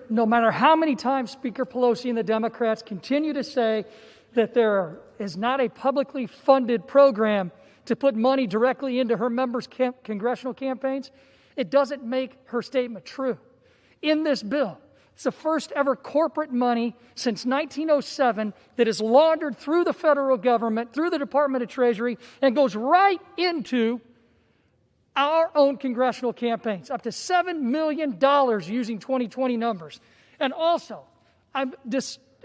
no matter how many times Speaker Pelosi and the Democrats continue to say that there is not a publicly funded program to put money directly into her members' congressional campaigns, it doesn't make her statement true. In this bill, it's the first ever corporate money since 1907 that is laundered through the federal government, through the Department of Treasury, and goes right into our own congressional campaigns, up to $7 million using 2020 numbers. And also, I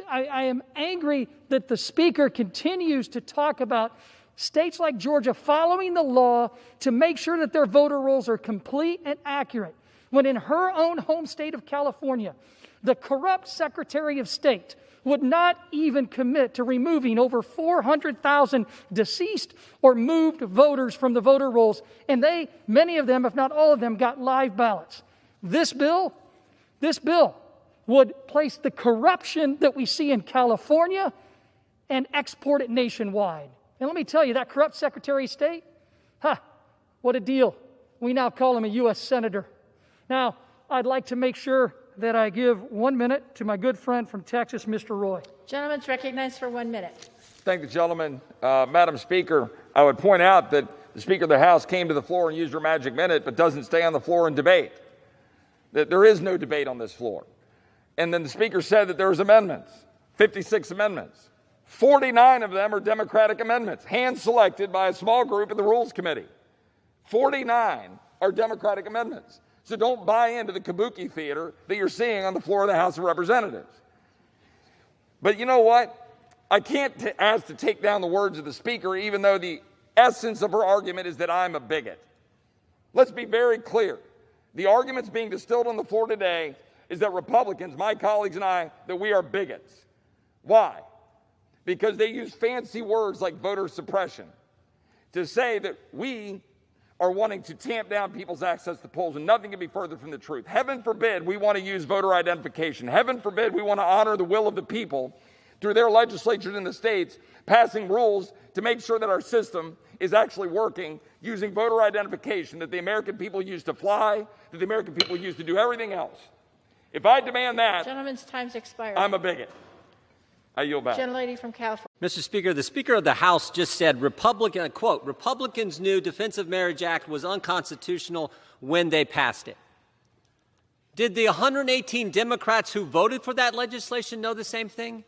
am angry that the Speaker continues to talk about states like Georgia following the law to make sure that their voter rolls are complete and accurate, when in her own home state of California, the corrupt Secretary of State would not even commit to removing over 400,000 deceased or moved voters from the voter rolls, and many of them, if not all of them, got live ballots. This bill would place the corruption that we see in California and export it nationwide. And let me tell you, that corrupt Secretary of State, what a deal. We now call him a U.S. Senator. Now, I'd like to make sure that I give 1 minute to my good friend from Texas, Mr. Roy. Gentleman's recognized for 1 minute. Thank the gentleman. Madam Speaker, I would point out that the Speaker of the House came to the floor and used her magic minute, but doesn't stay on the floor and debate. That there is no debate on this floor. And then the Speaker said that there was amendments, 56 amendments. 49 of them are Democratic amendments, hand-selected by a small group in the Rules Committee. 49 are Democratic amendments. So don't buy into the kabuki theater that you're seeing on the floor of the House of Representatives. But you know what? I can't ask to take down the words of the Speaker, even though the essence of her argument is that I'm a bigot. Let's be very clear. The arguments being distilled on the floor today is that Republicans, my colleagues and I, that we are bigots. Why? Because they use fancy words like voter suppression to say that we are wanting to tamp down people's access to polls, and nothing can be further from the truth. Heaven forbid we want to use voter identification. Heaven forbid we want to honor the will of the people through their legislatures in the states, passing rules to make sure that our system is actually working using voter identification that the American people use to fly, that the American people use to do everything else. If I demand that, Gentleman's time's expired. I'm a bigot. I yield back. Gentlelady from California. Mr. Speaker, the Speaker of the House just said, quote, Republicans knew Defense of Marriage Act was unconstitutional when they passed it. Did the 118 Democrats who voted for that legislation know the same thing?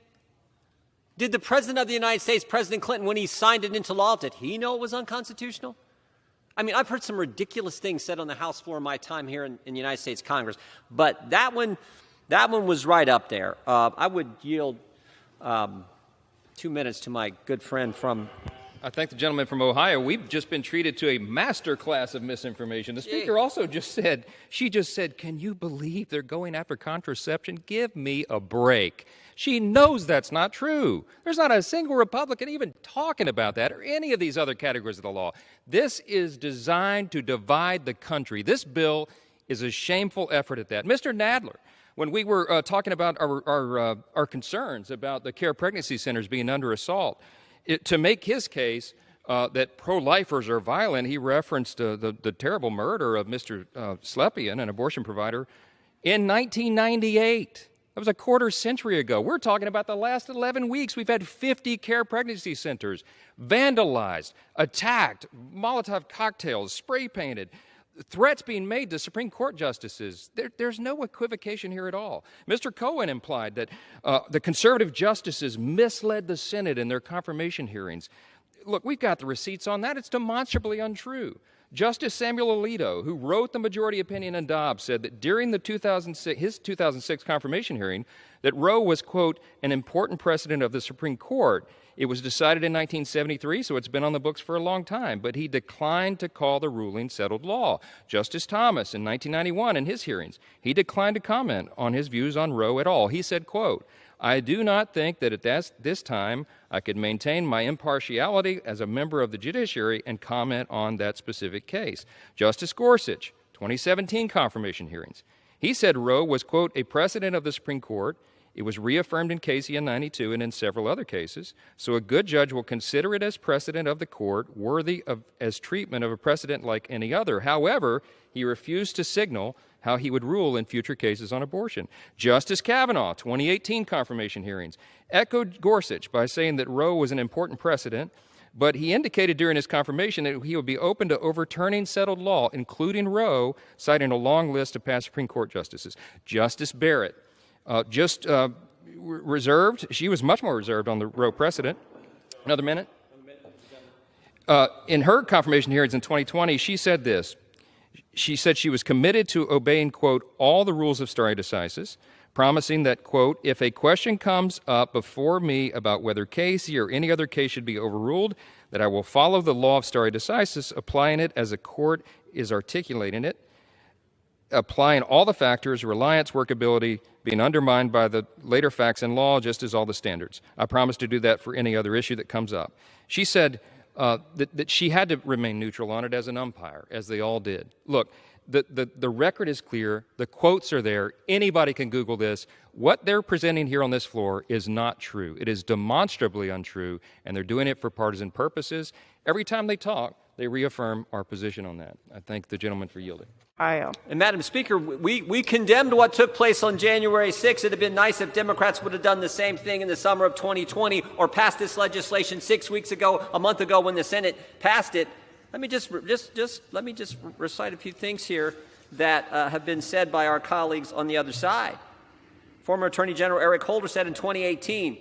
Did the President of the United States, President Clinton, when he signed it into law, did he know it was unconstitutional? I mean, I've heard some ridiculous things said on the House floor in my time here in the United States Congress, but that one was right up there. I would yield 2 minutes to my good friend from... I thank the gentleman from Ohio. We've just been treated to a master class of misinformation. The Speaker also just said, can you believe they're going after contraception? Give me a break. She knows that's not true. There's not a single Republican even talking about that or any of these other categories of the law. This is designed to divide the country. This bill is a shameful effort at that. Mr. Nadler, when we were talking about our concerns about the care pregnancy centers being under assault, to make his case that pro-lifers are violent, he referenced the terrible murder of Mr. Slepian, an abortion provider, in 1998. That was a quarter century ago. We're talking about the last 11 weeks. We've had 50 care pregnancy centers vandalized, attacked, Molotov cocktails, spray painted, threats being made to Supreme Court justices. There's no equivocation here at all. Mr. Cohen implied that the conservative justices misled the Senate in their confirmation hearings. Look, we've got the receipts on that. It's demonstrably untrue. Justice Samuel Alito, who wrote the majority opinion in Dobbs, said that during his 2006 confirmation hearing, that Roe was, quote, an important precedent of the Supreme Court. It was decided in 1973, so it's been on the books for a long time, but he declined to call the ruling settled law. Justice Thomas, in 1991, in his hearings, he declined to comment on his views on Roe at all. He said, quote, I do not think that at this time I could maintain my impartiality as a member of the judiciary and comment on that specific case. Justice Gorsuch, 2017 confirmation hearings. He said Roe was, quote, a precedent of the Supreme Court. It was reaffirmed in Casey in 92 and in several other cases. So a good judge will consider it as precedent of the court, worthy of as treatment of a precedent like any other. However, he refused to signal how he would rule in future cases on abortion. Justice Kavanaugh, 2018 confirmation hearings, echoed Gorsuch by saying that Roe was an important precedent, but he indicated during his confirmation that he would be open to overturning settled law, including Roe, citing a long list of past Supreme Court justices. Justice Barrett, reserved. She was much more reserved on the Roe precedent. Another minute? In her confirmation hearings in 2020, she said this. She said she was committed to obeying, quote, all the rules of stare decisis, promising that, quote, if a question comes up before me about whether Casey or any other case should be overruled, that I will follow the law of stare decisis, applying it as a court is articulating it, applying all the factors, reliance, workability, being undermined by the later facts and law, just as all the standards. I promise to do that for any other issue that comes up. She said that she had to remain neutral on it as an umpire, as they all did. Look, the record is clear. The quotes are there. Anybody can Google this. What they're presenting here on this floor is not true. It is demonstrably untrue, and they're doing it for partisan purposes. Every time they talk, they reaffirm our position on that. I thank the gentleman for yielding. And Madam Speaker, we condemned what took place on January 6th. It would have been nice if Democrats would have done the same thing in the summer of 2020 or passed this legislation 6 weeks ago, a month ago when the Senate passed it. Let me just recite a few things here that have been said by our colleagues on the other side. Former Attorney General Eric Holder said in 2018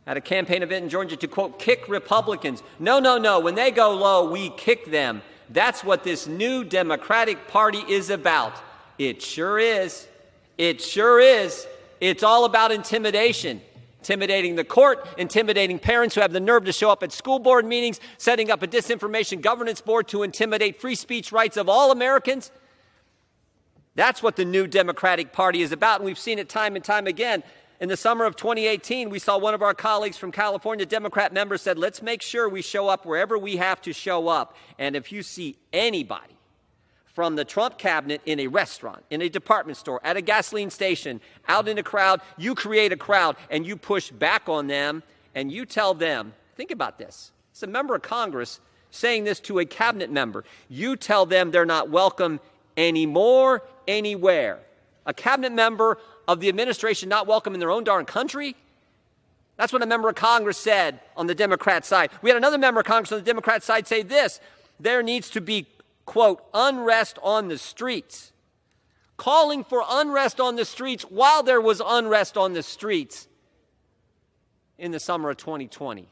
at a campaign event in Georgia to, quote, kick Republicans. No. When they go low, we kick them. That's what this new Democratic Party is about. It sure is. It sure is. It's all about intimidation. Intimidating the court, intimidating parents who have the nerve to show up at school board meetings, setting up a disinformation governance board to intimidate free speech rights of all Americans. That's what the new Democratic Party is about, and we've seen it time and time again. In the summer of 2018, we saw one of our colleagues from California, Democrat member, said, let's make sure we show up wherever we have to show up. And if you see anybody from the Trump cabinet in a restaurant, in a department store, at a gasoline station, out in a crowd, you create a crowd and you push back on them and you tell them, think about this. It's a member of Congress saying this to a cabinet member. You tell them they're not welcome anymore, anywhere. A cabinet member of the administration not welcome in their own darn country? That's what a member of Congress said on the Democrat side. We had another member of Congress on the Democrat side say this: there needs to be, quote, unrest on the streets. Calling for unrest on the streets while there was unrest on the streets in the summer of 2020.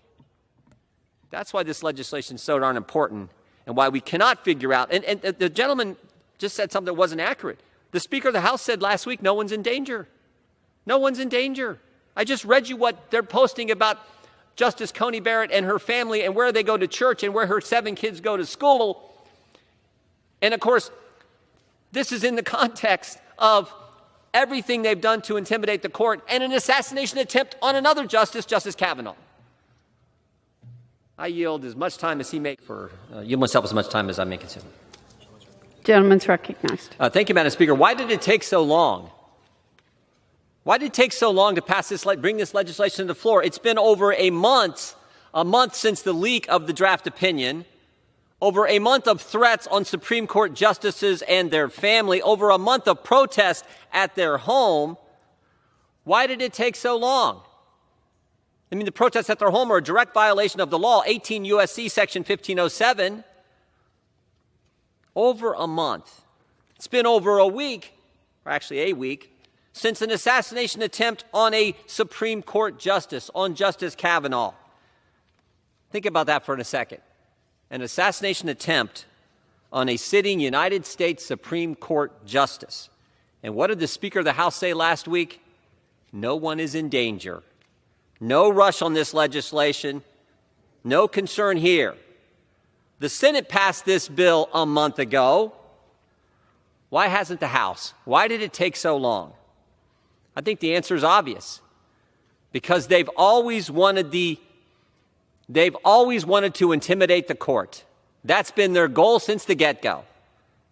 That's why this legislation is so darn important and why we cannot figure out. And the gentleman just said something that wasn't accurate. The Speaker of the House said last week, no one's in danger. No one's in danger. I just read you what they're posting about Justice Coney Barrett and her family and where they go to church and where her 7 kids go to school. And of course, this is in the context of everything they've done to intimidate the court and an assassination attempt on another justice, Justice Kavanaugh. I yield as much time as he may for, you must help as much time as I may consume. Gentleman's recognized. Thank you, Madam Speaker. Why did it take so long? Why did it take so long to pass this, bring this legislation to the floor? It's been over a month since the leak of the draft opinion, over a month of threats on Supreme Court justices and their family, over a month of protest at their home. Why did it take so long? I mean, the protests at their home are a direct violation of the law, 18 U.S.C. Section 1507. Over a month. It's been over a week, or actually a week, since an assassination attempt on a Supreme Court justice, on Justice Kavanaugh. Think about that for a second. An assassination attempt on a sitting United States Supreme Court justice. And what did the Speaker of the House say last week? No one is in danger. No rush on this legislation. No concern here. The Senate passed this bill a month ago. Why hasn't the House? Why did it take so long? I think the answer is obvious. Because they've always wanted to intimidate the court. That's been their goal since the get-go.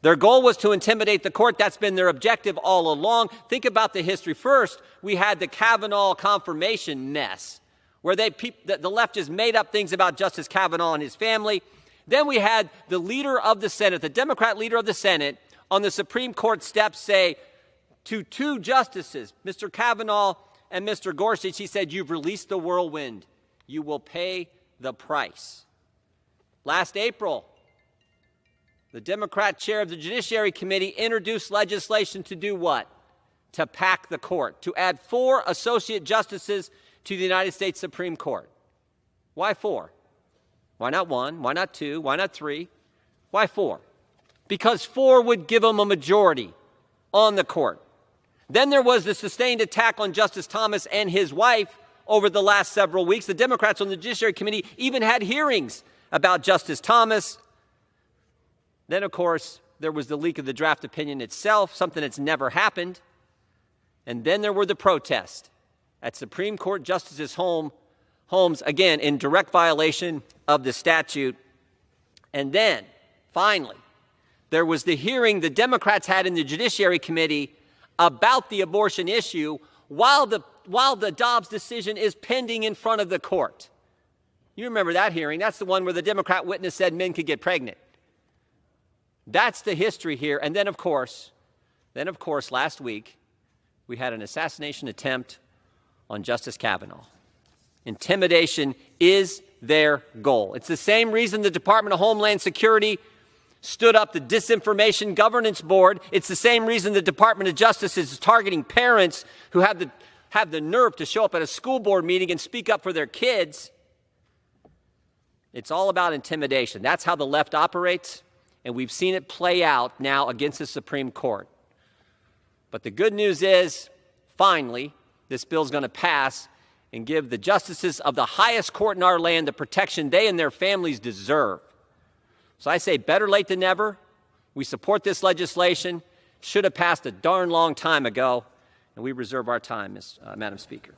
Their goal was to intimidate the court. That's been their objective all along. Think about the history. First, we had the Kavanaugh confirmation mess, where the left just made up things about Justice Kavanaugh and his family. Then we had the leader of the Senate, the Democrat leader of the Senate, on the Supreme Court steps say to two justices, Mr. Kavanaugh and Mr. Gorsuch, he said, "You've released the whirlwind. You will pay the price." Last April, the Democrat chair of the Judiciary Committee introduced legislation to do what? To pack the court, to add 4 associate justices to the United States Supreme Court. Why 4? Why not 1? Why not 2? Why not 3? Why 4? Because 4 would give them a majority on the court. Then there was the sustained attack on Justice Thomas and his wife over the last several weeks. The Democrats on the Judiciary Committee even had hearings about Justice Thomas. Then, of course, there was the leak of the draft opinion itself, something that's never happened. And then there were the protests at Supreme Court justices' homes, again, in direct violation of the statute. And then, finally, there was the hearing the Democrats had in the Judiciary Committee about the abortion issue while the Dobbs decision is pending in front of the court. You remember that hearing. That's the one where the Democrat witness said men could get pregnant. That's the history here. And then, of course, last week, we had an assassination attempt on Justice Kavanaugh. Intimidation is their goal. It's the same reason the Department of Homeland Security stood up the Disinformation Governance Board. It's the same reason the Department of Justice is targeting parents who have the nerve to show up at a school board meeting and speak up for their kids. It's all about intimidation. That's how the left operates, and we've seen it play out now against the Supreme Court. But the good news is, finally, this bill's going to pass and give the justices of the highest court in our land the protection they and their families deserve. So I say better late than never. We support this legislation. Should have passed a darn long time ago, and we reserve our time, Madam Speaker.